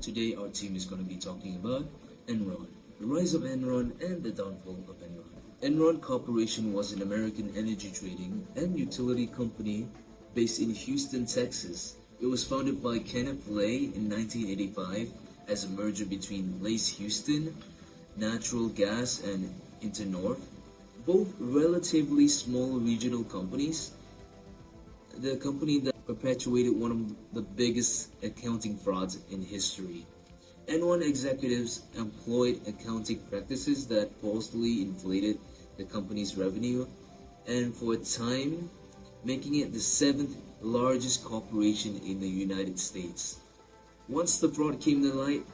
Today our team is going to be talking about Enron, the rise of Enron and the downfall of Enron. Enron Corporation was an American energy trading and utility company based in Houston, Texas. It was founded by Kenneth Lay in 1985 as a merger between Lay's Houston Natural Gas and Internorth, both relatively small regional companies. The company that perpetuated one of the biggest accounting frauds in history. Enron executives employed accounting practices that falsely inflated the company's revenue, and for a time, making it the seventh largest corporation in the United States. Once the fraud came to light,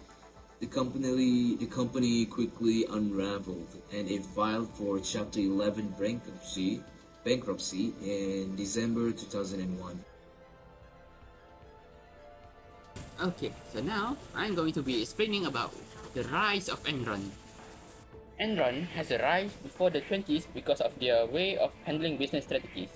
the company quickly unraveled, and it filed for Chapter 11 bankruptcy in December 2001. Okay, so now I'm going to be explaining about the rise of Enron. Enron has a rise before the 20s because of their way of handling business strategies.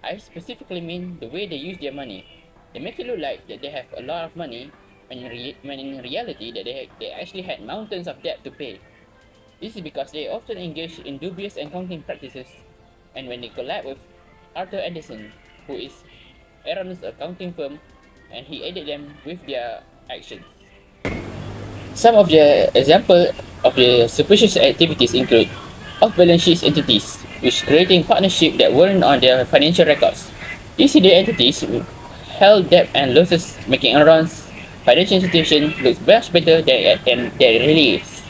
I specifically mean the way they use their money. They make it look like that they have a lot of money when in reality that they actually had mountains of debt to pay. This is because they often engage in dubious accounting practices, and when they collab with Arthur Andersen, who is Enron's accounting firm, and he aided them with their actions. Some of the examples of the suspicious activities include off-balance sheet entities, which creating partnerships that weren't on their financial records. ECD entities held debt and losses, making Enron's financial situation look much better than it really is.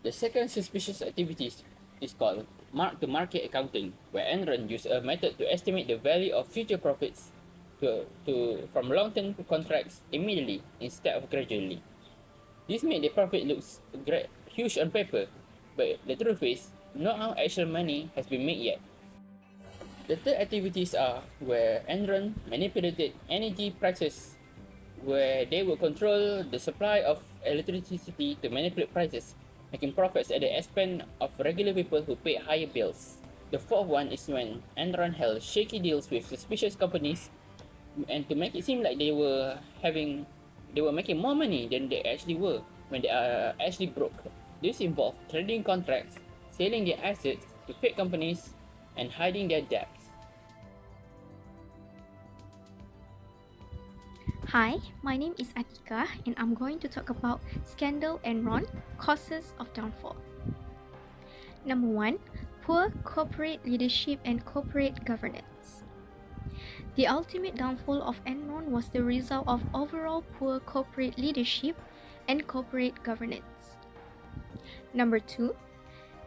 The second suspicious activity is called mark-to-market accounting, where Enron used a method to estimate the value of future profits from long-term contracts immediately instead of gradually. This made the profit look huge on paper, but the truth is, no actual money has been made yet. The third activities are where Enron manipulated energy prices, where they will control the supply of electricity to manipulate prices, making profits at the expense of regular people who pay higher bills. The fourth one is when Enron held shaky deals with suspicious companies, and to make it seem like they were making more money than they actually were when they are actually broke. This involved trading contracts, selling their assets to fake companies, and hiding their debts. Hi, my name is Atika and I'm going to talk about Scandal Enron, Causes of Downfall. Number 1. Poor corporate leadership and corporate governance. The ultimate downfall of Enron was the result of overall poor corporate leadership and corporate governance. Number 2.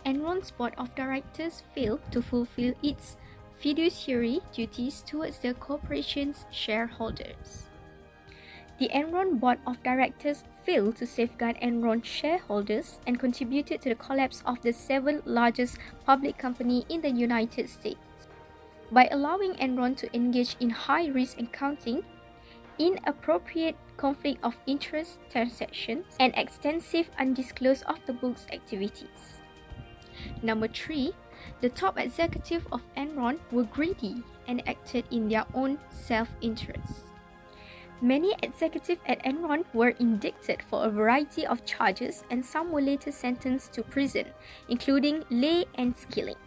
Enron's board of directors failed to fulfill its fiduciary duties towards the corporation's shareholders. The Enron board of directors failed to safeguard Enron shareholders and contributed to the collapse of the seventh largest public company in the United States. By allowing Enron to engage in high-risk accounting, inappropriate conflict of interest transactions, and extensive undisclosed off-the-books activities. Number 3. The top executives of Enron were greedy and acted in their own self-interest. Many executives at Enron were indicted for a variety of charges and some were later sentenced to prison, including Lay and Skilling.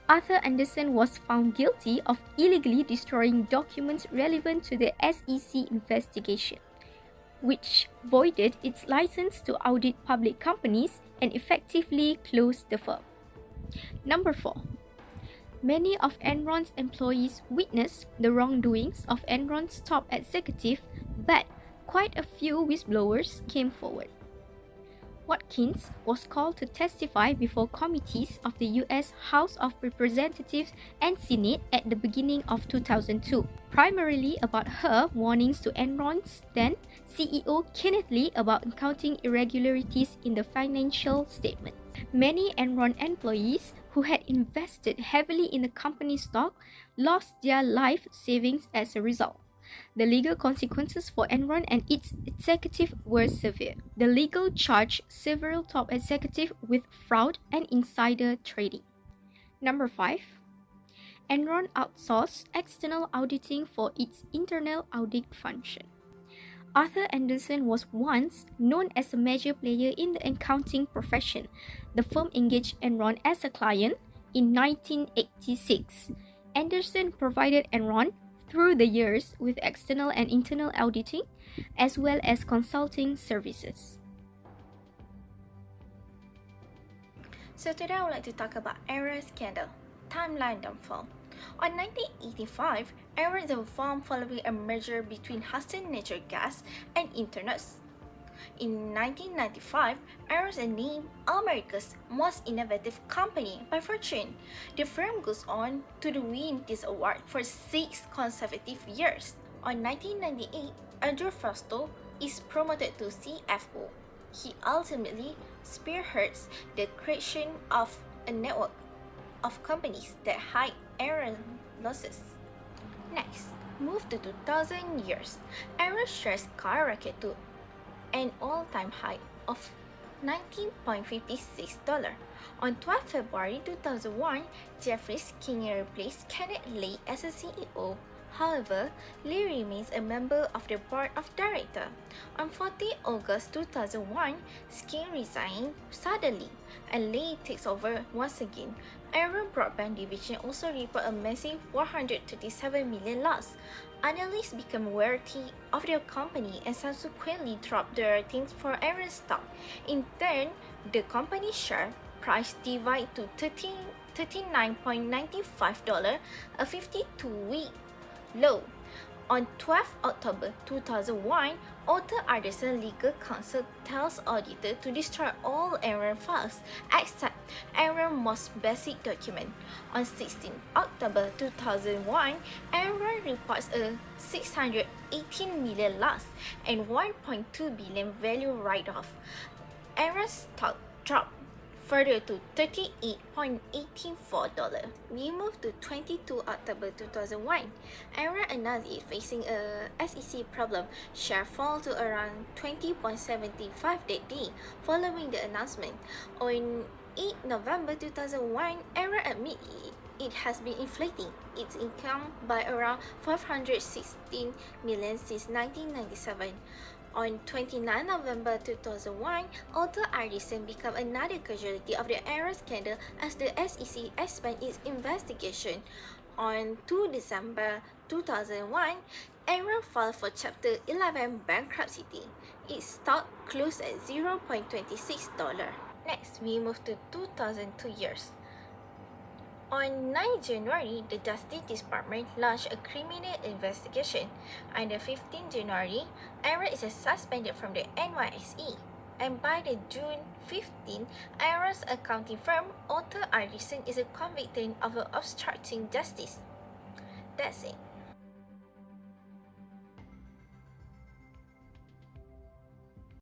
Arthur Andersen was found guilty of illegally destroying documents relevant to the SEC investigation, which voided its license to audit public companies and effectively closed the firm. Number 4. Many of Enron's employees witnessed the wrongdoings of Enron's top executive, but quite a few whistleblowers came forward. Watkins was called to testify before committees of the U.S. House of Representatives and Senate at the beginning of 2002, primarily about her warnings to Enron's then CEO Kenneth Lay about accounting irregularities in the financial statement. Many Enron employees who had invested heavily in the company's stock lost their life savings as a result. The legal consequences for Enron and its executive were severe. The legal charged several top executives with fraud and insider trading. Number 5. Enron outsourced external auditing for its internal audit function. Arthur Andersen was once known as a major player in the accounting profession. The firm engaged Enron as a client in 1986. Andersen provided Enron through the years with external and internal auditing, as well as consulting services. So today I would like to talk about Enron scandal, timeline downfall. On 1985, Enron was formed following a merger between Hudson Natural Gas and Internet. In 1995, Enron was named America's most innovative company by Fortune. The firm goes on to win this award for 6 consecutive years. On 1998, Andrew Fausto is promoted to CFO. He ultimately spearheads the creation of a network of companies that hide Enron losses. Next, move to 2000 years. Enron shares skyrocketed to an all-time high of $19.56. On 12 February 2001, Jeffrey Skinner replaced Kenneth Lay as a CEO. However, Lee remains a member of the board of directors. On 14 August 2001, Skinner resigned suddenly, and Lee takes over once again. Enron Broadband Division also reported a massive $137 million loss. Analysts became wary of the company and subsequently dropped their ratings for Enron stock. In turn, the company's share price divided to $39.95, a 52-week low. On 12 October 2001, Arthur Andersen legal counsel tells auditor to destroy all Enron files except Enron's most basic document. On 16 October 2001, Enron reports a $618 million loss and $1.2 billion value write-off. Enron's stock dropped further to $38.84. We move to 22 October 2001. Enron announced it facing a SEC problem. Share fall to around 20.75 that day following the announcement. On 8 November 2001, Enron admitted it has been inflating its income by around $516 million since 1997. On 29 November 2001, Arthur Andersen became another casualty of the Enron scandal as the SEC expanded its investigation. On 2 December 2001, Enron filed for Chapter 11 bankruptcy. Its stock closed at $0.26. Next, we move to 2002 years. On 9 January, the Justice Department launched a criminal investigation. On the 15th January, Enron is suspended from the NYSE. And by the June 15, Enron's accounting firm, Arthur Andersen, is convicted of obstructing justice. That's it.